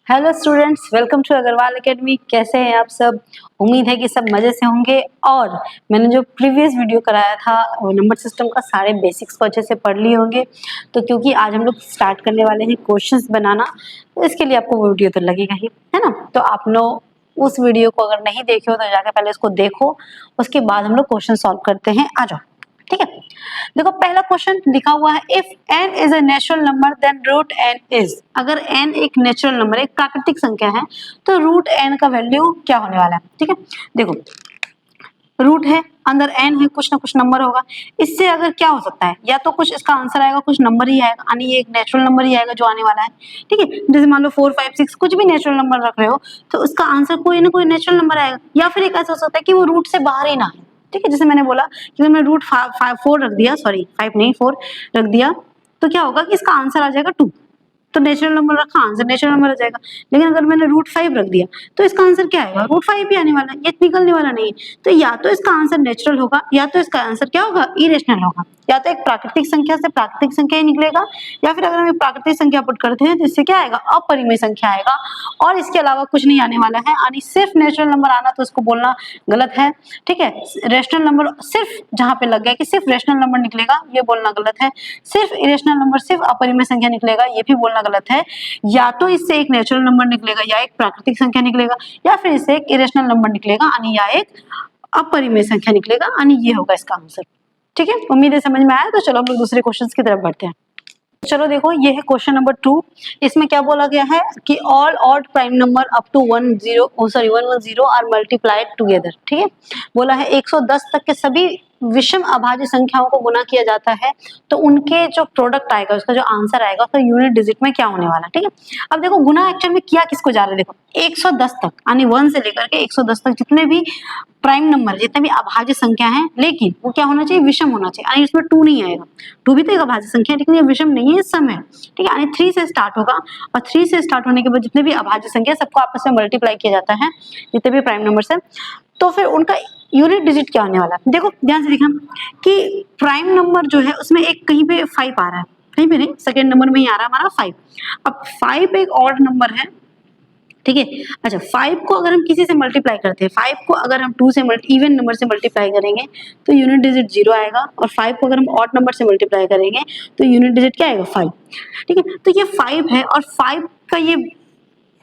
Hello students, welcome to Agarwal academy. कैसे हैं आप सब? उम्मीद है कि सब मजे से होंगे। और मैंने जो प्रीवियस वीडियो कराया था वो नंबर सिस्टम का सारे बेसिक्स को अच्छे से पढ़ लिए होंगे। तो क्योंकि आज हम लोग स्टार्ट करने वाले हैं क्वेश्चंस बनाना, तो इसके लिए आपको वो वीडियो तो लगेगा ही, है ना। तो आप लोग उस वीडियो को अगर नहीं देखे हो तो जाके पहले उसको देखो, उसके बाद हम लोग क्वेश्चन सॉल्व करते हैं। आ जाओ, ठीक है। देखो पहला क्वेश्चन लिखा हुआ है, if n is a natural number then root n is. अगर n एक नेचुरल नंबर, एक प्राकृतिक संख्या है, तो रूट n का वैल्यू क्या होने वाला है? ठीक है, देखो रूट है, अंदर n है, कुछ ना कुछ नंबर होगा। इससे अगर क्या हो सकता है, या तो कुछ इसका आंसर आएगा, कुछ नंबर ही आएगा, यानी ये एक नेचुरल नंबर ही आएगा जो आने वाला है। ठीक है, जैसे मान लो 4 5 6 कुछ भी नेचुरल नंबर रख रहे हो, तो उसका आंसर कोई ना कोई नेचुरल नंबर आएगा। या फिर एक ऐसा हो सकता है कि वो रूट से बाहर ही ना है। ठीक है, जैसे मैंने बोला कि अगर मैं रूट 4 रख दिया, सॉरी 5 नहीं 4 रख दिया, तो क्या होगा कि इसका आंसर आ जाएगा 2। तो नेचुरल नंबर रखा, आंसर नेचुरल नंबर आ जाएगा। लेकिन अगर मैंने रूट 5 रख दिया, तो इसका आंसर क्या आएगा? रूट 5 ही आने वाला है, ये निकलने वाला नहीं है। तो या तो इसका आंसर नेचुरल होगा, या तो इसका आंसर क्या होगा? इरेशनल होगा। या तो एक प्राकृतिक संख्या से प्राकृतिक संख्या ही निकलेगा, या फिर अगर हम एक प्राकृतिक संख्या पुट करते हैं तो इससे क्या आएगा? अपरिमेय संख्या आएगा। और इसके अलावा कुछ नहीं आने वाला है, यानी सिर्फ नेचुरल नंबर आना, तो उसको बोलना गलत है। ठीक है, रेशनल नंबर सिर्फ जहां पे लग गया कि सिर्फ रेशनल नंबर निकलेगा, ये बोलना गलत है। सिर्फ इरेशनल नंबर, सिर्फ अपरिमेय संख्या निकलेगा, ये भी बोलना गलत है। या तो इससे एक नेचुरल नंबर निकलेगा, या एक प्राकृतिक संख्या निकलेगा, या फिर इससे एक इरेशनल नंबर निकलेगा, यानी या एक अपरिमेय संख्या निकलेगा, यानी ये होगा इसका आंसर। ठीक है, उम्मीद है समझ में आया। तो चलो हम लोग दूसरे क्वेश्चन की तरफ बढ़ते हैं। चलो देखो, ये है क्वेश्चन नंबर 2। इसमें क्या बोला गया है कि all odd prime number up to 110 are multiplied together. ठीक है, बोला है 110 तक के सभी विषम अभाज्य संख्याओं को गुना किया जाता है, तो उनके जो प्रोडक्ट आएगा, उसका जो आंसर आएगा, उसका यूनिट डिजिट में क्या होने वाला है। ठीक है, अब देखो गुना एक्चुअल में किया किसको जा रहा है? देखो 110 तक, यानी 1 से लेकर के 110 तक जितने भी प्राइम नंबर, जितने भी अभाज्य संख्या है, लेकिन वो क्या होना चाहिए? विषम होना चाहिए, यानी इसमें 2 नहीं आएगा। 2 भी तो एक अभाज्य संख्या है, लेकिन ये विषम नहीं है, सम है। ठीक है, यानी 3 से स्टार्ट होगा, और 3 से स्टार्ट होने के बाद जितने भी अभाज्य संख्या सबको आपस में मल्टीप्लाई किया जाता है, जितने भी प्राइम नंबर्स है, तो फिर उनका यूनिट डिजिट क्या होने वाला है? देखो ध्यान से देखना कि प्राइम नंबर जो है उसमें एक कहीं पे 5 आ रहा है, कहीं पे नहीं, सेकंड नंबर में ही आ रहा है हमारा 5। अब 5 एक ऑड नंबर है। ठीक है, अच्छा 5 को अगर हम किसी से मल्टीप्लाई करते हैं, 5 को अगर हम 2 से इवन नंबर से मल्टीप्लाई करेंगे तो यूनिट डिजिट 0 आएगा, और 5 को अगर हम ऑड नंबर से मल्टीप्लाई करेंगे तो यूनिट डिजिट क्या आएगा? 5। ठीक है, तो ये 5 है, और 5 का ये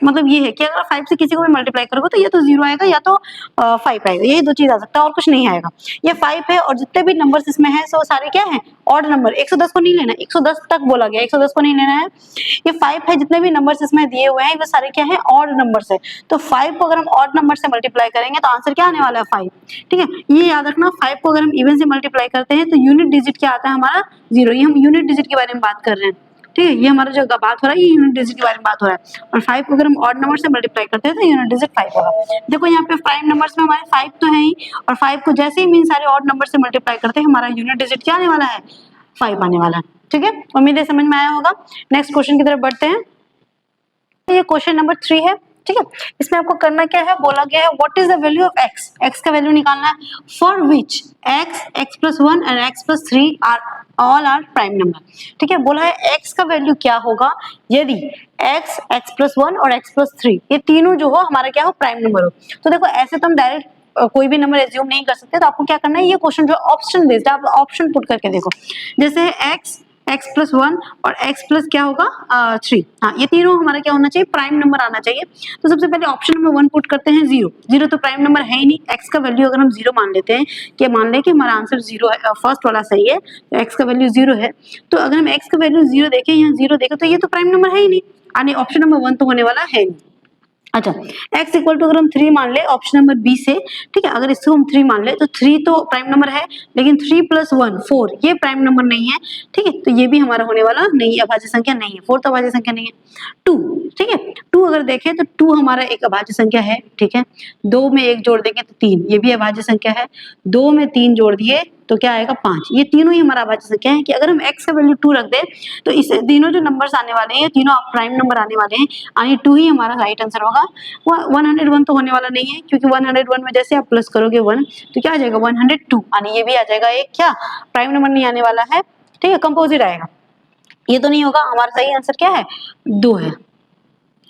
मतलब ये है कि अगर 5 से किसी को भी मल्टीप्लाई करोगे तो या तो 0 आएगा, या तो 5 आएगा, यही दो चीज आ सकता है, और कुछ नहीं आएगा। ये 5 है, और जितने भी नंबर्स इसमें है वो सारे क्या है? Odd number. 110 को नहीं लेना, 110 तक बोला गया, 110 को नहीं लेना है। ये 5 है, जितने भी नंबर्स इसमें दिए हुए हैं वो सारे क्या है? ऑड नंबर्स है। तो 5 को अगर हम ऑड नंबर से मल्टीप्लाई करेंगे तो आंसर क्या आने वाला है? 5। ठीक है, ये याद रखना, 5 को अगर हम इवन से मल्टीप्लाई करते हैं तो यूनिट डिजिट क्या आता है? हमारा 0। ये हम यूनिट डिजिट के बारे में बात कर रहे हैं। ठीक है, ये हमारा जो बात हो रहा है, ये यूनिट डिजिट के बारे में बात हो रहा है। और 5 को अगर हम ऑड नंबर से मल्टीप्लाई करते हैं तो यूनिट डिजिट 5 होगा। देखो यहाँ पे प्राइम नंबर्स में हमारे 5 तो है ही, और 5 को जैसे ही मीन सारे ऑड नंबर से मल्टीप्लाई करते हैं, हमारा यूनिट डिजिट क्या आने वाला है? 5 आने वाला है। ठीक है, उम्मीद है समझ में आया होगा। नेक्स्ट क्वेश्चन की तरफ बढ़ते हैं। ये क्वेश्चन नंबर 3 है। ठीक है, इसमें आपको करना क्या है? बोला गया है what is the value of x। x का वैल्यू निकालना है, for which x, x+1 and x+3 are all are prime number. ठीक है, बोला है x का वैल्यू क्या होगा यदि x, x+1 और x+3 ये तीनों जो हो हमारा क्या हो? प्राइम नंबर हो। तो देखो ऐसे तो हम डायरेक्ट कोई भी नंबर एज्यूम नहीं कर सकते, तो आपको क्या करना है? ये क्वेश्चन जो ऑप्शन बेस्ड है, आप ऑप्शन पुट करके देखो। जैसे x, x+1 और x प्लस क्या होगा? 3। हाँ, ये तीनों हमारा क्या होना चाहिए? प्राइम नंबर आना चाहिए। तो सबसे पहले ऑप्शन नंबर 1 पुट करते हैं, 0। 0 तो प्राइम नंबर है ही नहीं। x का वैल्यू अगर हम 0 मान लेते हैं, कि मान लें कि हमारा आंसर 0 है, फर्स्ट वाला सही है, तो x का वैल्यू 0 है। तो अगर हम x का वैल्यू 0 देखें, यहाँ 0 देखें, तो ये तो प्राइम नंबर है ही नहीं, यानी ऑप्शन नंबर 1 तो होने वाला है नहीं। अच्छा, x इक्वल टू अगर हम 3 मान ले ऑप्शन नंबर बी से, ठीक है, अगर इसको हम 3 मान ले तो 3 तो प्राइम नंबर है, लेकिन 3+1 4 ये प्राइम नंबर नहीं है। ठीक है, तो ये भी हमारा होने वाला नहीं है, अभाज्य संख्या नहीं है। 4 तो अभाज्य संख्या नहीं है। 2, ठीक है, 2 अगर देखें तो 2 हमारा एक अभाज्य संख्या है। ठीक है, 2 में 1 जोड़ देंगे तो 3, ये भी अभाज्य संख्या है। 2 में 3 जोड़ दिए तो क्या आएगा? 5। ये तीनों ही हमारा अभाज्य संख्या है। कि अगर हम x का वैल्यू 2 रख दें तो इस तीनों जो नंबर्स आने वाले हैं, तीनों प्राइम नंबर आने वाले हैं, यानी 2 ही हमारा राइट आंसर होगा। 101 तो होने वाला नहीं है, क्योंकि 101 में जैसे आप प्लस करोगे 1 तो क्या आ जाएगा? 102, यानी ये भी आ जाएगा एक क्या? प्राइम नंबर नहीं आने वाला है। ठीक है, कंपोजिट आएगा, ये तो नहीं होगा। हमारा सही आंसर क्या है? 2 है।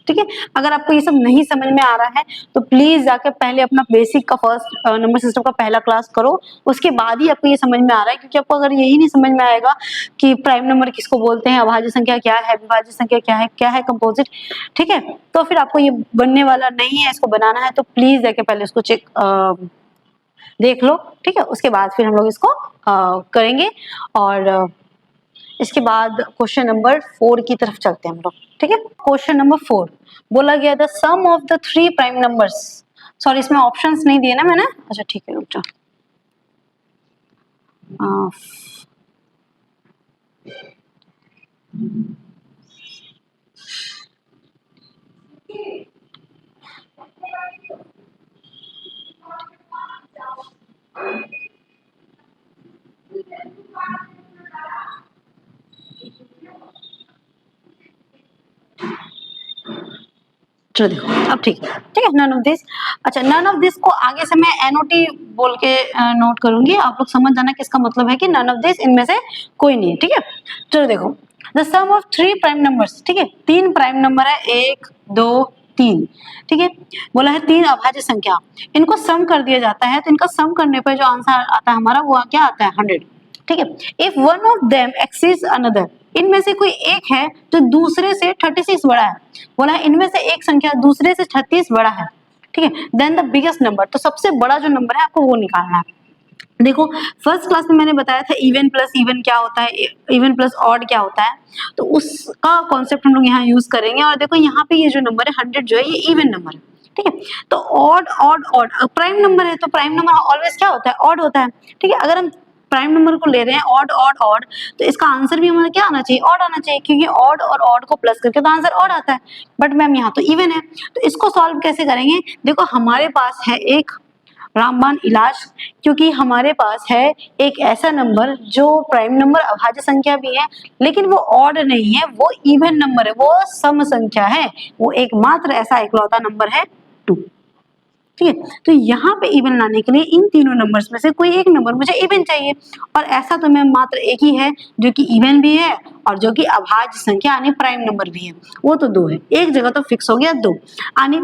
ठीक है। अगर आपको ये सब नहीं समझ में आ रहा है तो प्लीज जाके पहले अपना बेसिक का फर्स्ट नंबर सिस्टम का पहला क्लास करो, उसके बाद ही आपको ये समझ में आ रहा है। क्योंकि आपको अगर यही नहीं समझ में आएगा कि प्राइम नंबर किसको बोलते हैं, अभाज्य संख्या क्या है, विभाज्य संख्या क्या है कंपोजिट, ठीक है, तो फिर आपको ये बनने वाला नहीं है। इसको बनाना है तो प्लीज जाके पहले उसको चेक देख लो, ठीक है। उसके बाद फिर हम लोग इसको करेंगे और इसके बाद क्वेश्चन नंबर 4 की तरफ चलते हैं हम लोग, ठीक है। क्वेश्चन नंबर 4 बोला गया the sum of the 3 prime numbers, sorry इसमें ऑप्शंस नहीं दिए ना मैंने, अच्छा ठीक है रुक जाओ। चलो देखो अब ठीक है नन ऑफ दिस। अच्छा नन ऑफ दिस को आगे से मैं एनओटी बोल के नोट करूंगी, आप लोग समझ जाना कि इसका मतलब है कि नन ऑफ दिस, इनमें से कोई नहीं है, ठीक है। चलो देखो the sum of 3 prime numbers, ठीक है, 3 प्राइम नंबर है 1 2 3, ठीक है। बोला है 3 अभाज्य संख्या, इनको सम कर दिया जाता है तो इनका सम करने पर जो आंसर आता है हमारा वो क्या आता है 100, ठीक है। If one of them exceeds another, इनमें से कोई एक है जो दूसरे से 36 बड़ा है, बोला है इनमें से एक संख्या दूसरे से 36 बड़ा है, ठीक है, देन द बिगेस्ट नंबर, तो सबसे बड़ा जो नंबर है आपको वो निकालना है। देखो फर्स्ट क्लास में मैंने बताया था इवन प्लस इवन क्या होता है, इवन प्लस ऑड क्या होता है, तो उसका कॉन्सेप्ट हम लोग यहाँ यूज करेंगे। और देखो यहाँ पे ये जो नंबर है 100 जो है ये इवन नंबर है, ठीक है। तो odd odd odd prime number है तो प्राइम नंबर ऑलवेज क्या होता है ऑड होता है, ठीक है। अगर हम प्राइम नंबर को ले रहे हैं ऑड ऑड ऑड तो इसका आंसर भी हमारा क्या आना चाहिए ऑड आना चाहिए, क्योंकि ऑड और ऑड को प्लस करके तो आंसर ऑड आता है। बट मैम यहाँ तो इवन है, तो इसको सॉल्व कैसे करेंगे। देखो हमारे पास है एक रामबाण इलाज, क्योंकि हमारे पास है एक ऐसा नंबर जो प्राइम नंबर अभाज्य संख्या भी है लेकिन वो ऑड नहीं है, वो इवन नंबर है, वो सम संख्या है, वो एकमात्र ऐसा इकलौता नंबर है 2, ठीक है। तो यहाँ पे इवन लाने के लिए इन तीनों नंबर्स में से कोई एक नंबर मुझे इवन चाहिए, और ऐसा तो मैं मात्र एक ही है जो कि इवन भी है और जो कि अभाज्य संख्या यानी प्राइम नंबर भी है, वो तो 2 है। एक जगह तो फिक्स हो गया 2। यानी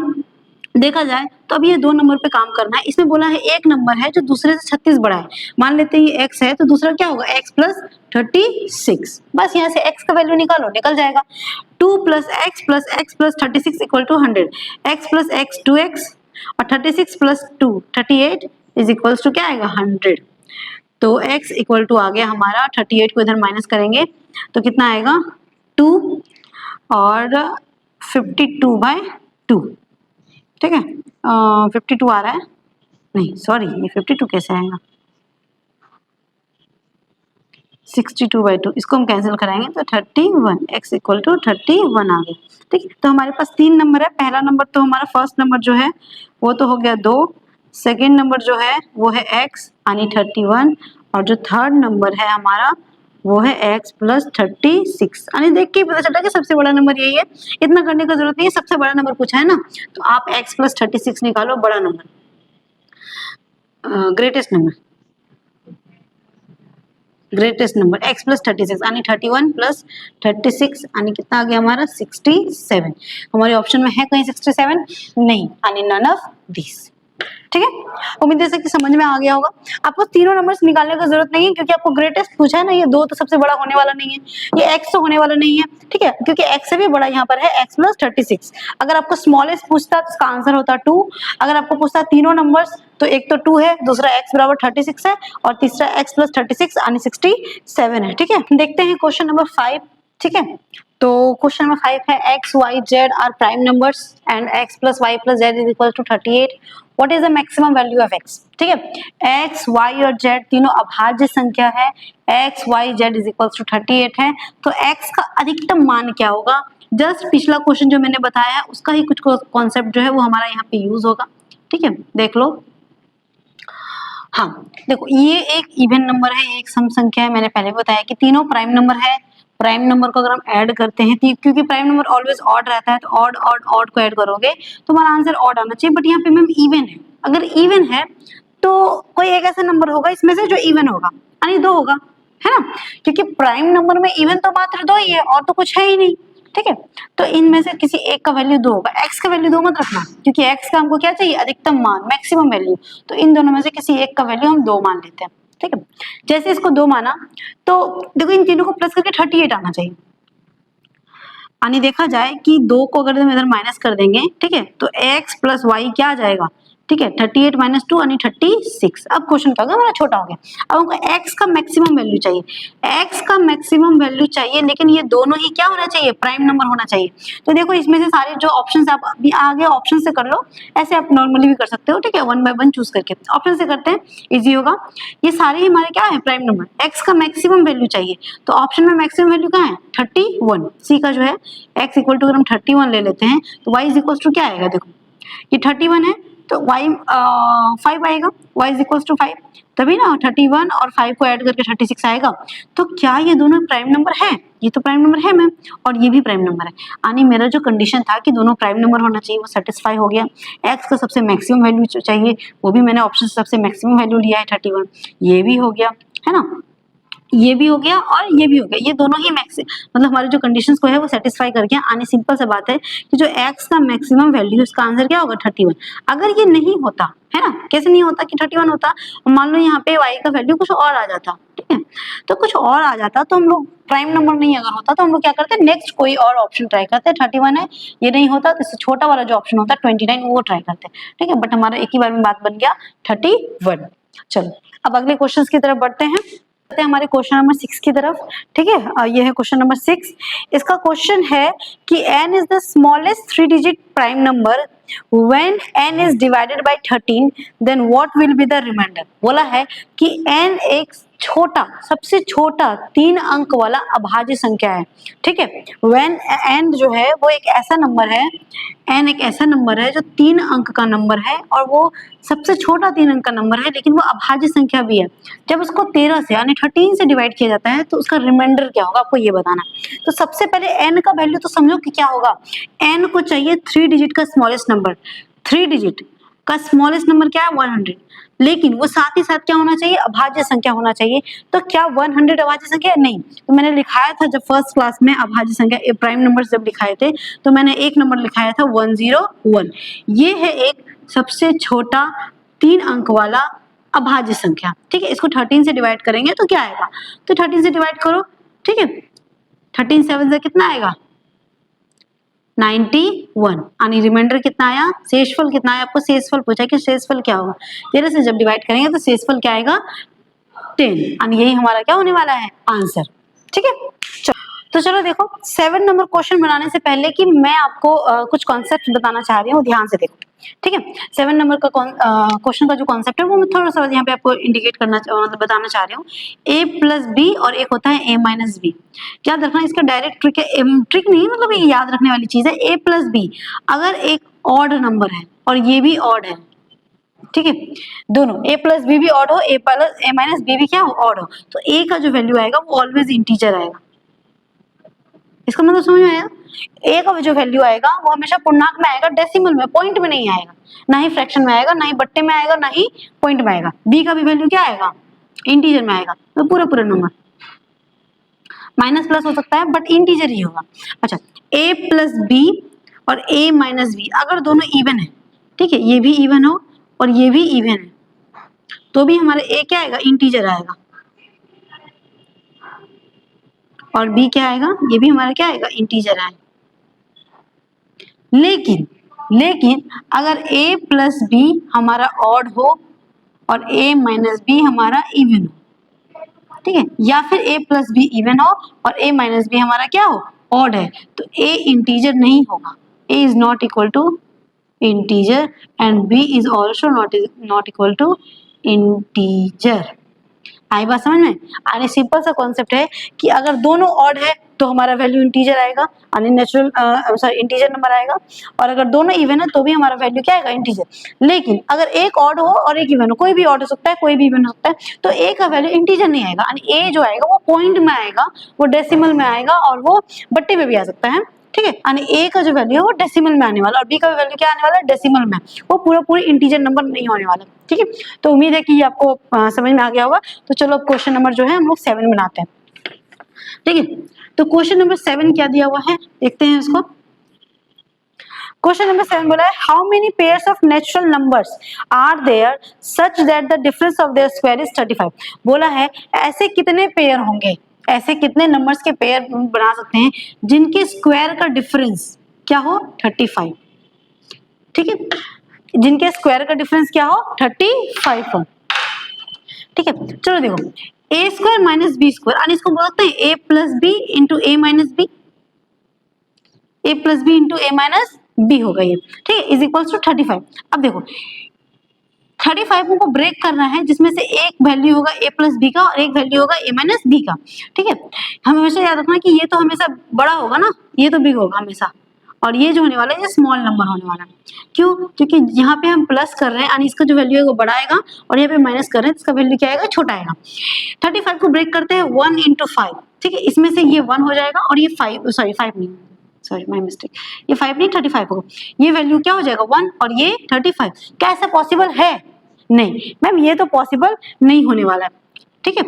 देखा जाए तो अब ये 2 नंबर पे काम करना है। इसमें बोला है एक नंबर है जो दूसरे से 36 बड़ा है, मान लेते हैं ये x है तो दूसरा क्या होगा x प्लस 36, बस यहाँ से x का वैल्यू निकालो निकल जाएगा। 2 plus x plus 36 equal to 100, x plus x 2x और 36 प्लस 2 38 इज इक्वल्स टू क्या आएगा 100। तो x इक्वल टू आ गया हमारा 38 को इधर माइनस करेंगे तो कितना आएगा 2 और 52/2, ठीक है। 52 आ रहा है, नहीं सॉरी ये 52 कैसे आएगा 62/2, इसको हम कैंसिल कराएंगे तो 31, x इक्वल टू 31 आ गया, ठीक है। तो हमारे पास 3 नंबर है, पहला नंबर तो हमारा फर्स्ट नंबर जो है वो तो हो गया 2, सेकेंड नंबर जो है वो है x यानी 31, और जो थर्ड नंबर है हमारा वो है x प्लस 36, यानी देख के पता चला कि सबसे बड़ा नंबर यही है, इतना करने का जरूरत नहीं है, सबसे बड़ा नंबर पूछा है ना, तो आप x प्लस 36 निकालो, बड़ा number greatest number x plus 36 यानी 31 प्लस 36 यानी कितना आ गया हमारा 67। हमारे ऑप्शन में है कहीं 67 नहीं, यानी नन ऑफ दिस, ठीक है। उम्मीद है कि समझ में आ गया होगा। आपको तीनों नंबर्स निकालने की जरूरत नहीं है क्योंकि आपको ग्रेटेस्ट पूछा है ना, ये 2 तो सबसे बड़ा होने वाला नहीं है, ये x तो होने वाला नहीं है, ठीक है, क्योंकि x से भी बड़ा यहाँ पर है x प्लस 36। अगर आपको स्मॉलेस्ट पूछता तो इसका आंसर होता 2, अगर आपको पूछता तीनों नंबर्स तो एक तो 2 है, दूसरा x बराबर 36 है और तीसरा x प्लस 36 यानी 67 है, ठीक है। देखते हैं क्वेश्चन नंबर 5, ठीक है। तो क्वेश्चन नंबर 5 है x y z are prime numbers and x plus y plus z is equal to 38, what is the maximum value of x, ठीक है। x y और z तीनों अभाज्य संख्या है, x y z is equal to 38 है, तो x का अधिकतम मान क्या होगा। जस्ट पिछला क्वेश्चन जो मैंने बताया है उसका ही कुछ कॉन्सेप्ट जो है वो हमारा यहाँ पे यूज होगा, ठीक है, देख लो। हाँ देखो ये एक इवन नंबर है, एक सम संख्या है, मैंने पहले बताया कि तीनों प्राइम नंबर है। प्राइम नंबर को अगर हम ऐड करते हैं क्योंकि प्राइम नंबर ऑलवेज ऑड रहता है, तो ऑड ऑड ऑड को ऐड करोगे तो हमारा आंसर ऑड आना चाहिए, बट यहाँ पे मैम इवन है। अगर इवन है तो कोई एक ऐसा नंबर होगा इसमें से जो इवन होगा, यानी 2 होगा, है ना, क्योंकि प्राइम नंबर में इवन तो मात्र 2 ही है और तो कुछ है ही नहीं, ठीक है। तो इनमें से किसी एक का वैल्यू 2 होगा, x का वैल्यू 2 मत रखना क्योंकि x का हमको क्या चाहिए, अधिकतम मान, मैक्सिमम वैल्यू। तो इन दोनों में से किसी एक का वैल्यू हम 2 मान लेते हैं, ठीक है। जैसे इसको 2 माना तो देखो इन तीनों को प्लस करके 38 आना चाहिए। यानी देखा जाए कि 2 को अगर हम इधर माइनस कर देंगे, ठीक है, तो x प्लस वाई क्या आ जाएगा, ठीक है, 38 माइनस 2 यानी 36। अब क्वेश्चन क्या होगा, हमारा छोटा हो गया। अब हमको x का मैक्सिमम वैल्यू चाहिए, x का मैक्सिमम वैल्यू चाहिए, लेकिन ये दोनों ही क्या होना चाहिए, प्राइम नंबर होना चाहिए। तो देखो इसमें से सारे जो ऑप्शंस आप अभी आगे ऑप्शन से कर लो, ऐसे आप नॉर्मली भी कर सकते हो, ठीक है, 1 बाय 1 चूज करके ऑप्शन से करते हैं, इजी होगा। ये सारे ही हमारे क्या है, प्राइम नंबर। x का मैक्सिमम वैल्यू चाहिए, तो ऑप्शन में मैक्सिमम वैल्यू क्या है, 31। सी का जो है x इक्वल टू अगर हम 31 ले लेते हैं तो y इज इक्वल टू क्या आएगा, देखो ये 31 है तो y 5 आएगा, y इज इक्वल टू 5, तभी ना 31 और 5 को ऐड करके 36 आएगा। तो क्या ये दोनों प्राइम नंबर है, ये तो प्राइम नंबर है मैम, और ये भी प्राइम नंबर है। यानी मेरा जो कंडीशन था कि दोनों प्राइम नंबर होना चाहिए वो सेटिस्फाई हो गया। x का सबसे मैक्सिमम वैल्यू चाहिए, वो भी मैंने ऑप्शन से सबसे मैक्सिमम वैल्यू लिया है 31, ये भी हो गया, है ना, ये भी हो गया और ये भी हो गया। ये दोनों ही मतलब हमारे जो कंडीशंस को है वो सेटिस्फाई कर गया। आने सिंपल सा बात है कि जो x का मैक्सिमम वैल्यू, इसका आंसर क्या होगा, 31। अगर ये नहीं होता, है ना, कैसे नहीं होता कि 31 होता, मान लो यहाँ पे y का वैल्यू कुछ और आ जाता, ठीक है, तो कुछ और आ जाता तो हम लोग प्राइम नंबर नहीं अगर होता तो हम लोग क्या करते, नेक्स्ट कोई और ऑप्शन ट्राई करते। 31 है, ये नहीं होता तो इससे छोटा वाला जो ऑप्शन होता है 29 वो ट्राई करते, ठीक है, बट हमारा एक ही बार में बात बन गया 31। चलो अब अगले क्वेश्चन की तरफ बढ़ते हैं, हमारे क्वेश्चन नंबर 6 की तरफ, ठीक है। ये है क्वेश्चन नंबर 6। इसका क्वेश्चन है कि n is the smallest 3 digit prime number when n is divided by 13 then what will be the remainder। बोला है कि n एक छोटा, सबसे छोटा 3 अंक वाला अभाज्य संख्या है, ठीक है। when n जो है वो एक ऐसा नंबर है, n एक ऐसा नंबर है जो 3 अंक का नंबर है और वो सबसे छोटा 3 अंक का नंबर है, लेकिन वो अभाज्य संख्या भी है। जब उसको 13 से यानी 13 से डिवाइड किया जाता है तो उसका रिमाइंडर क्या होगा, आपको ये बताना। तो सबसे पहले n का वैल्यू तो समझो कि क्या होगा, n को चाहिए 3 डिजिट का स्मॉलेस्ट नंबर, 3 डिजिट का स्मॉलेस्ट नंबर क्या है 100, लेकिन वो साथ ही साथ क्या होना चाहिए, अभाज्य संख्या होना चाहिए। तो क्या 100 अभाज्य संख्या है, नहीं। तो मैंने लिखाया था जब फर्स्ट क्लास में अभाज्य संख्या प्राइम नंबर्स जब लिखाए थे तो मैंने एक नंबर लिखाया था 101। ये है एक सबसे छोटा 3 अंक वाला अभाज्य संख्या, ठीक है। इसको 13 से डिवाइड करेंगे तो क्या आएगा, तो 13 से डिवाइड करो, ठीक है, 13 7 से कितना आएगा 91, यानी रिमाइंडर कितना आया, शेषफल कितना आया, आपको शेषफल पूछा कि शेषफल क्या होगा, 13 से जब डिवाइड करेंगे तो शेषफल क्या आएगा 10, यानी यही हमारा क्या होने वाला है आंसर, ठीक है। तो चलो देखो 7 नंबर क्वेश्चन बनाने से पहले कि मैं आपको कुछ कॉन्सेप्ट बताना चाह रही हूँ, ध्यान से देखो, ठीक है। 7 नंबर का क्वेश्चन का जो कॉन्सेप्ट है वो मैं थोड़ा सा यहाँ पे आपको इंडिकेट करना मतलब बताना चाह रही हूँ। a प्लस बी और एक होता है a माइनस बी। याद रखना, इसका डायरेक्ट ट्रिक है, ट्रिक नहीं मतलब ये याद रखने वाली चीज है। a प्लस बी अगर एक ऑड नंबर है और ये भी ऑड है, ठीक है, दोनों a प्लस बी भी ऑड हो, a माइनस बी भी क्या हो, ऑड हो, तो a का जो वैल्यू आएगा वो ऑलवेज इंटीजर आएगा। इसका मतलब समझ में आया, a का जो वैल्यू आएगा वो हमेशा पूर्णांक में आएगा, डेसिमल में, पॉइंट में नहीं आएगा, ना ही फ्रैक्शन में आएगा, ना ही बट्टे में आएगा, ना ही पॉइंट में आएगा। b का भी वैल्यू क्या आएगा, इंटीजर में आएगा, तो पूरा पूरा नंबर, माइनस प्लस हो सकता है बट इंटीजर ही होगा। अच्छा, a प्लस बी और a माइनस बी अगर दोनों इवन है, ठीक है, ये भी इवन हो और ये भी इवन है, तो भी हमारे a क्या आएगा, इंटीजर आएगा, और b क्या आएगा, ये भी हमारा क्या आएगा, इंटीजर आएगा। लेकिन अगर a प्लस बी हमारा ऑड हो और a माइनस बी हमारा इवन हो, ठीक है, या फिर a प्लस बी इवन हो और a माइनस बी हमारा क्या हो, ऑड है, तो a इंटीजर नहीं होगा, a is not equal to integer and b is also not equal to integer. आई बात समझ में, यानी सिंपल सा कॉन्सेप्ट है कि अगर दोनों ऑड है तो हमारा वैल्यू इंटीजर आएगा, यानी नेचुरल इंटीजर नंबर आएगा, और अगर दोनों इवन है तो भी हमारा वैल्यू क्या आएगा, इंटीजर। लेकिन अगर एक ऑड हो और एक इवन हो, कोई भी ऑड हो सकता है, कोई भी इवन हो सकता है, तो ए का वैल्यू इंटीजर नहीं आएगा, यानी ए जो आएगा वो पॉइंट में आएगा, वो डेसिमल में आएगा और वो बट्टे में भी आ सकता है, ठीक है, यानी ए का जो वैल्यू है वो डेसिमल में आने वाला और बी का वैल्यू क्या आने वाला है, डेसिमल में, वो पूरा इंटीजर नंबर नहीं होने वाला, ठीक है। तो उम्मीद है कि ये आपको समझ में आ गया होगा। तो चलो अब क्वेश्चन नंबर जो है हम लोग 7 बनाते हैं, ठीक है। तो क्वेश्चन नंबर 7 क्या दिया हुआ है, देखते हैं उसको। क्वेश्चन नंबर 7 बोला है how many pairs of natural numbers are there such that the difference of their square is 35। बोला है ऐसे कितने पेयर होंगे, ऐसे कितने नंबर्स के पेयर बना सकते हैं जिनके स्क्वायर का डिफरेंस क्या हो 35। ठीक है, जिनके स्क्वायर का डिफरेंस क्या हो 35 हो। ठीक है, चलो देखो ए स्क्वायर माइनस बी स्क्वायर, और इसको बोल सकते हैं ए plus b into a minus B, A plus b into a minus B होगा ये। ठीक है, इज इक्वल्स टू 35। अब देखो 35 को ब्रेक करना है जिसमें से एक वैल्यू होगा a प्लस बी का और एक वैल्यू होगा a माइनस बी का। ठीक है, हमें हमेशा याद रखना कि ये तो हमेशा बड़ा होगा ना, ये तो बिग होगा हमेशा, और ये जो होने वाला है ये स्मॉल नंबर होने वाला है। क्यों? क्योंकि यहाँ पे हम प्लस कर रहे हैं और इसका जो वैल्यू है वो बड़ा आएगा, और यहाँ पे माइनस कर रहे हैं इसका वैल्यू क्या आएगा, छोटा आएगा। 35 को ब्रेक करते हैं 1 इंटू 5। ठीक है, इसमें से ये 1 हो जाएगा और ये 5 नहीं, सॉरी माय मिस्टेक, ये 5 नहीं 35 होगा। ये वैल्यू क्या हो जाएगा 1 और ये 35। क्या ऐसा पॉसिबल है? नहीं मैम, ये तो पॉसिबल नहीं होने वाला है। ठीक है,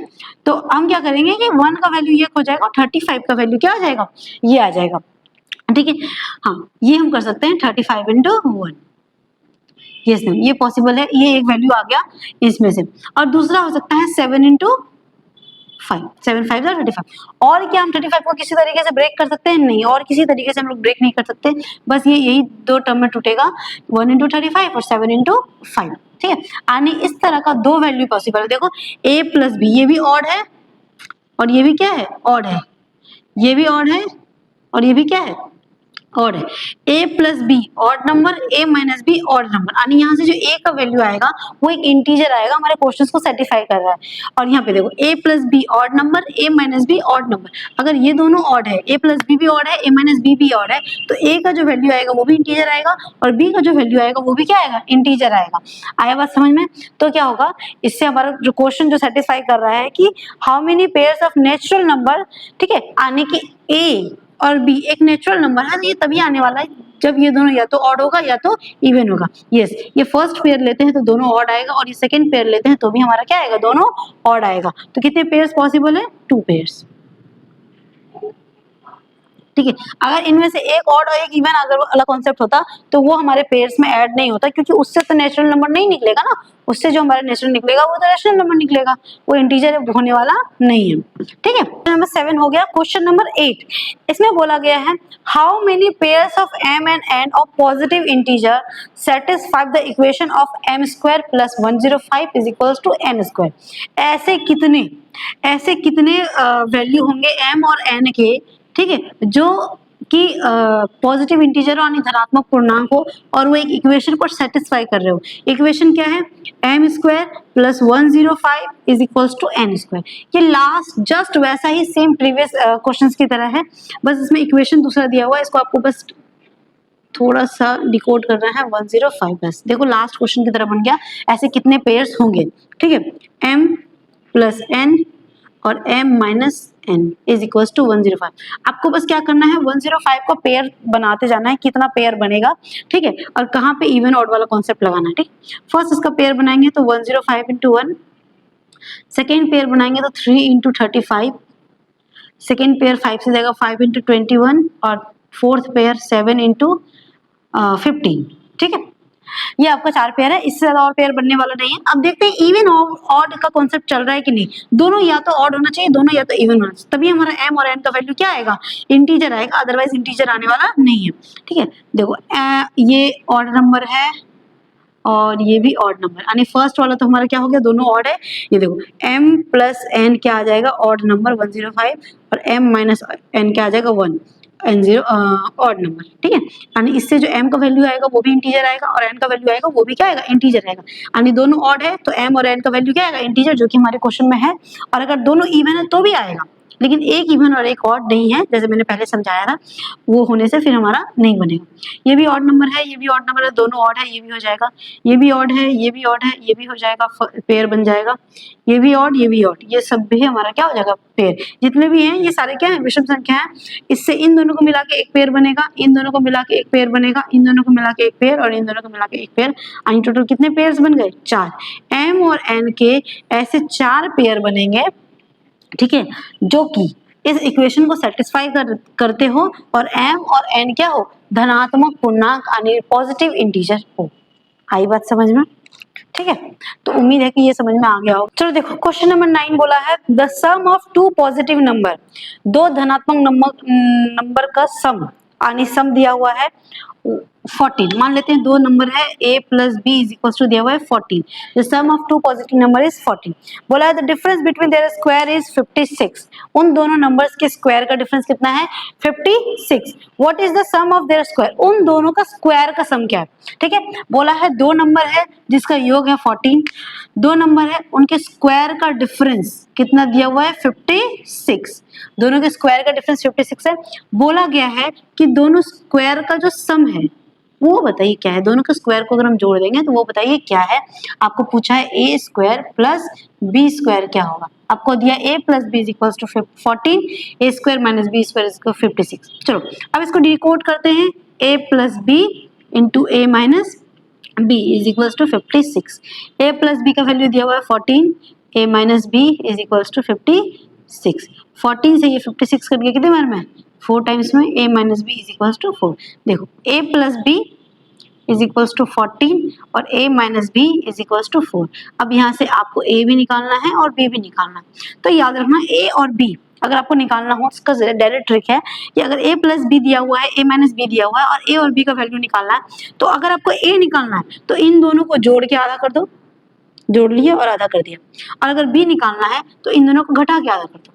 तो हम क्या करेंगे कि 1 का वैल्यू ये हो जाएगा और 35 का वैल्यू क्या आ जाएगा, ये आ जाएगा। ठीक है, हाँ ये हम कर सकते हैं 35 इंटू 1। यस मैम, ये पॉसिबल है, ये एक वैल्यू आ गया इसमें से। और दूसरा हो सकता है 7 इंटू 5, 7 5 35। और क्या हम 35 को किसी तरीके से ब्रेक कर सकते हैं? नहीं, और किसी तरीके से हम लोग ब्रेक नहीं कर सकते, बस ये यही दो टर्म में टूटेगा, 1 इंटू 35 और 7 इंटू 5। ठीक है, यानी इस तरह का दो वैल्यू पॉसिबल है। देखो a प्लस बी, ये भी ऑड है और ये भी क्या है, ऑड है, ये भी ऑड है और ये भी क्या है, ऑड है। a plus b odd number, a minus b odd number, यानी यहाँ से जो a का वैल्यू आएगा वो एक इंटीजर आएगा, हमारे क्वेश्चंस को सेटिस्फाई कर रहा है। और यहाँ पे देखो a plus b odd number, a minus b odd number, अगर ये दोनों ऑड है, a प्लस बी भी ऑड है, a माइनस बी भी ऑड है, तो a का जो वैल्यू आएगा वो भी इंटीजर आएगा और b का जो वैल्यू आएगा वो भी क्या आएगा, इंटीजर आएगा। आया बात समझ में? तो क्या होगा, इससे हमारा जो क्वेश्चन जो सेटिस्फाई कर रहा है कि how many pairs of natural number, ठीक है, आने की a और b एक नेचुरल नंबर है, ये तभी आने वाला है जब ये दोनों या तो ऑड होगा या तो इवन होगा। यस, ये फर्स्ट पेयर लेते हैं तो दोनों ऑड आएगा, और ये सेकंड पेयर लेते हैं तो भी हमारा क्या आएगा, दोनों ऑड आएगा। तो कितने पेयर्स पॉसिबल है, 2 पेयर्स। ठीक है, अगर इनमें से एक ऑड और एक इवन अगर अलग कॉन्सेप्ट होता तो वो हमारे पेयर्स में ऐड नहीं होता, क्योंकि उससे तो नेचुरल नंबर नहीं निकलेगा ना, उससे जो हमारा नेचुरल निकलेगा वो तो रैशनल नंबर निकलेगा, वो इंटीजर होने वाला नहीं है। ठीक है, नंबर 7 हो गया। क्वेश्चन नंबर 8, इसमें बोला गया है how many pairs of m and n of positive integer satisfy the equation of m square plus 105 is equals to n square. ऐसे कितने वैल्यू होंगे m और n के, ठीक है, जो कि पॉजिटिव इंटीजर हो यानी धनात्मक पूर्णांक हो और वो एक इक्वेशन को सेटिस्फाई कर रहे हो। इक्वेशन क्या है, m square plus 105 is equals to n square. ये लास्ट जस्ट वैसा ही सेम प्रीवियस क्वेश्चंस की तरह है, बस इसमें इक्वेशन दूसरा दिया हुआ है, इसको आपको बस थोड़ा सा डिकोड करना है। 105 बस, देखो लास्ट क्वेश्चन की तरह बन गया। ऐसे कितने पेयर्स होंगे, ठीक है, m प्लस n और m minus n is equals to 105। आपको बस क्या करना है, 105 का पेयर बनाते जाना है, कितना पेयर बनेगा, ठीक है, और कहाँ पे इवन ऑड वाला कॉन्सेप्ट लगाना है। ठीक, फर्स्ट इसका पेयर बनाएंगे तो 105 इंटू 1, सेकेंड पेयर बनाएंगे तो 3 इंटू 35, सेकेंड पेयर 5 से जाएगा 5 इंटू 21, और फोर्थ पेयर 7 इंटू 15। ठीक है, ये आपका 4 पेयर है, इससे ज्यादा और पेयर बनने वाला नहीं है। अब देखते हैं इवन और ऑड का कॉन्सेप्ट चल रहा है कि नहीं। दोनों या तो ऑड होना चाहिए, दोनों या तो इवन होना चाहिए, तभी हमारा m और n का वैल्यू क्या आएगा, इंटीजर आएगा, अदरवाइज इंटीजर आने वाला नहीं है। ठीक है, देखो ये ऑड नंबर है और ये भी ऑड नंबर, यानी फर्स्ट वाला तो हमारा क्या हो गया, दोनों ऑड है। ये देखो m प्लस n क्या आ जाएगा, ऑड नंबर 105, और m माइनस n क्या आ जाएगा 1, n0 ऑड नंबर। ठीक है, यानी इससे जो m का वैल्यू आएगा वो भी इंटीजर आएगा और n का वैल्यू आएगा वो भी क्या आएगा, इंटीजर आएगा। यानी दोनों ऑड है तो m और n का वैल्यू क्या आएगा, इंटीजर, जो कि हमारे क्वेश्चन में है। और अगर दोनों इवन है तो भी आएगा, लेकिन एक इवन और एक ऑड नहीं है, जैसे मैंने पहले समझाया था, वो होने से फिर हमारा नहीं बनेगा। ये भी ऑड नंबर है, ये भी ऑड नंबर है, दोनों ऑड है, ये भी हो जाएगा, ये भी ऑड है, ये भी ऑड है, ये भी हो जाएगा, पेयर बन जाएगा, ये भी ऑड, ये भी ऑड, ये सब भी हमारा क्या हो जाएगा, पेयर। जितने भी हैं ये सारे क्या है, विषम संख्या है। इससे इन दोनों को मिला के एक पेयर बनेगा, इन दोनों को मिला के एक पेयर बनेगा, इन दोनों को मिला के एक पेयर, और इन दोनों को मिला के एक पेयर। यानी टोटल कितने पेयर्स बन गए, 4। m और n के ऐसे 4 पेयर बनेंगे, ठीक है, जो कि इस इक्वेशन को सेटिस्फाई करते हो और m और n क्या हो, धनात्मक पूर्णांक यानी पॉजिटिव इंटीजर हो। आई बात समझ में? ठीक है, तो उम्मीद है कि ये समझ में आ गया हो। चलो देखो क्वेश्चन नंबर 9 बोला है the sum of two positive number, दो धनात्मक नंबर का सम, यानी सम दिया हुआ है 14। मान लेते हैं दो नंबर है a plus b is equal to दिया हुआ है 14। The sum of two positive number is 14। बोला है the difference between their square is 56। उन दोनों नंबर्स के स्क्वायर का डिफरेंस कितना है, 56। What is the sum of their square, उन दोनों का स्क्वायर का सम क्या है। ठीक है, बोला है दो नंबर है जिसका योग है 14, दो नंबर है उनके स्क्वायर का डिफरेंस कितना दिया हुआ है 56। दोनों के स्क्वायर का डिफरेंस 56 है। बोला गया है कि दोनों स्क्वायर का जो सम है वो बताइए क्या है। दोनों के स्क्वायर को अगर हम जोड़ देंगे तो वो बताइए क्या है। आपको पूछा है a square plus b square क्या होगा। आपको दिया a plus b is equal to 14, a square minus b square is equal 56। चलो अब इसको डिकोड करते हैं, a plus b into a minus b is equal to 56। a plus b का वैल्यू दिया हुआ है 14, a minus b is equal to 56। 14 से ये 56 कट गया कितने बार में, 4 टाइम्स में, a minus b is equal to 4। देखो a plus b is equal to 14 और a minus b is equal to 4। अब यहाँ से आपको a भी निकालना है और b भी निकालना है। तो याद रखना a और b अगर आपको निकालना हो इसका डायरेक्ट ट्रिक है कि अगर a प्लस बी दिया हुआ है, a माइनस बी दिया हुआ है और a और b का वैल्यू निकालना है, तो अगर आपको a निकालना है तो इन दोनों को जोड़ के आधा कर दो, जोड़ लिया और आधा कर दिया। और अगर b निकालना है तो इन दोनों को घटा के आधा कर दो।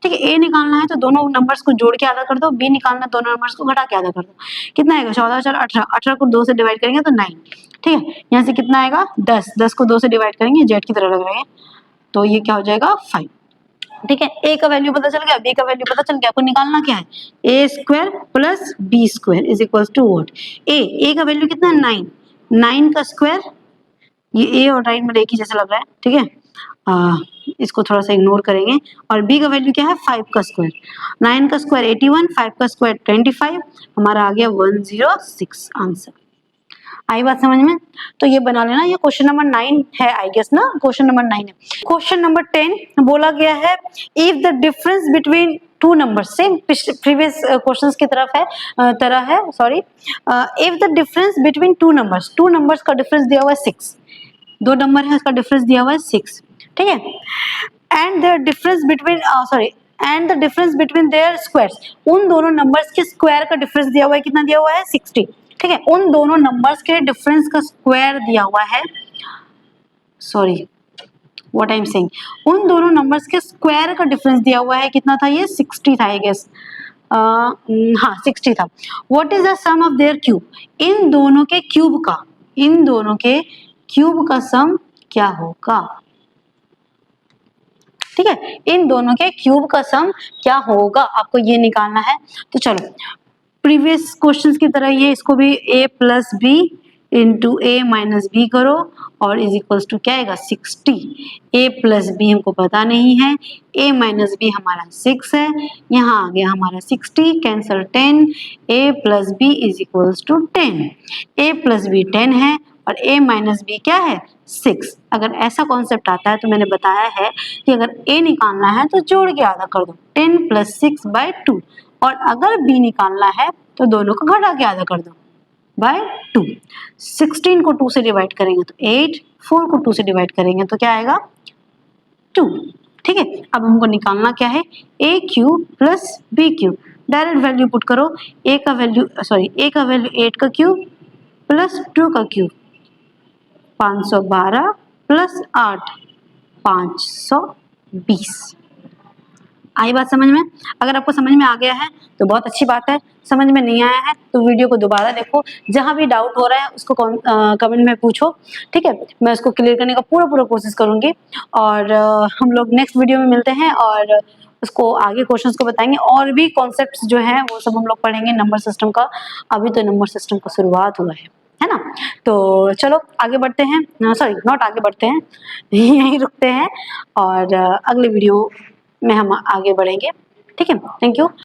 ठीक है, a निकालना है तो दोनों नंबर्स को जोड़ के आधा कर दो, b निकालना है दोनों नंबर्स को घटा के आधा कर दो। कितना आएगा, 14 4 18, 18 को 2 से डिवाइड करेंगे तो 9। ठीक है, यहाँ से कितना आएगा 10, 10 को 2 से डिवाइड करेंगे, जेड की तरह लगाएंगे तो ये क्या हो जाएगा 5। ठीक है, a का वैल्यू पता चल गया, b का वैल्यू पता चल गया। आपको निकालना क्या है, a square plus b square is equal to what, a का वैल्यू कितना है 9, 9 का स्क्वायर, ये a और 9 में एक ही जैसा लग रहा है। ठीक है, इसको थोड़ा सा इग्नोर करेंगे। और b का वैल्यू क्या है 5 का स्क्वायर, 9 का स्क्वायर 81, 5 का स्क्वायर 25, हमारा आ गया 106 आंसर। आई बात समझ में? तो ये बना लेना, ये क्वेश्चन नंबर 9 है आई गेस ना, क्वेश्चन नंबर 9 है। क्वेश्चन नंबर 10 बोला गया है if the difference between two numbers, same previous questions की तरह है sorry. If the difference between two numbers का डिफरेंस दिया हुआ है 6, दो नंबर है उसका डिफरेंस दिया हुआ है 6। ठीक है, and the difference between and the difference between there squares, उन दोनों नंबर्स के स्क्वायर का डिफरेंस दिया हुआ है, कितना दिया हुआ है 60। ठीक है, उन दोनों नंबर्स के डिफरेंस का स्क्वायर दिया हुआ है, sorry what I am saying, उन दोनों नंबर्स के स्क्वायर का डिफरेंस दिया हुआ है, कितना था ये 60 था आई गेस, हाँ 60 था। What is the sum of their cube, इन दोनों के क्यूब का, इन दोनों के क्यूब का सम क्या होगा। ठीक है, इन दोनों के क्यूब का सम क्या होगा, आपको ये निकालना है। तो चलो प्रीवियस क्वेश्चंस की तरह ये इसको भी a plus b into a minus b करो और इज इक्वल्स टू क्या आएगा 60। a प्लस बी हमको पता नहीं है, a माइनस बी हमारा 6 है, यहाँ आ गया हमारा 60, cancel 10, a plus b is equals to 10, a plus b 10 है और a माइनस बी क्या है 6। अगर ऐसा कॉन्सेप्ट आता है तो मैंने बताया है कि अगर a निकालना है तो जोड़ के आधा कर दो, 10 प्लस 6 बाय 2, और अगर b निकालना है तो दोनों को घटा के आधा कर दो बाय 2। 16 को 2 से डिवाइड करेंगे तो 8, 4 को 2 से डिवाइड करेंगे तो क्या आएगा 2। ठीक है, अब हमको निकालना क्या है a cube plus b cube, direct value put करो, a का वैल्यू 8 का क्यूब प्लस 2 का क्यूब 512 प्लस 8 520। आई बात समझ में? अगर आपको समझ में आ गया है तो बहुत अच्छी बात है, समझ में नहीं आया है तो वीडियो को दोबारा देखो, जहां भी डाउट हो रहा है उसको कमेंट में पूछो। ठीक है, मैं उसको क्लियर करने का पूरा कोशिश करूंगी और हम लोग नेक्स्ट वीडियो में मिलते हैं और उसको आगे क्वेश्चंस को बताएंगे, और भी कॉन्सेप्ट्स जो हैं वो सब हम लोग पढ़ेंगे नंबर सिस्टम का। अभी तो नंबर सिस्टम का शुरुआत हुआ है ना। तो चलो आगे बढ़ते हैं, सॉरी नॉट आगे बढ़ते हैं यहीं रुकते हैं और अगले वीडियो में हम आगे बढ़ेंगे। ठीक है, थैंक यू।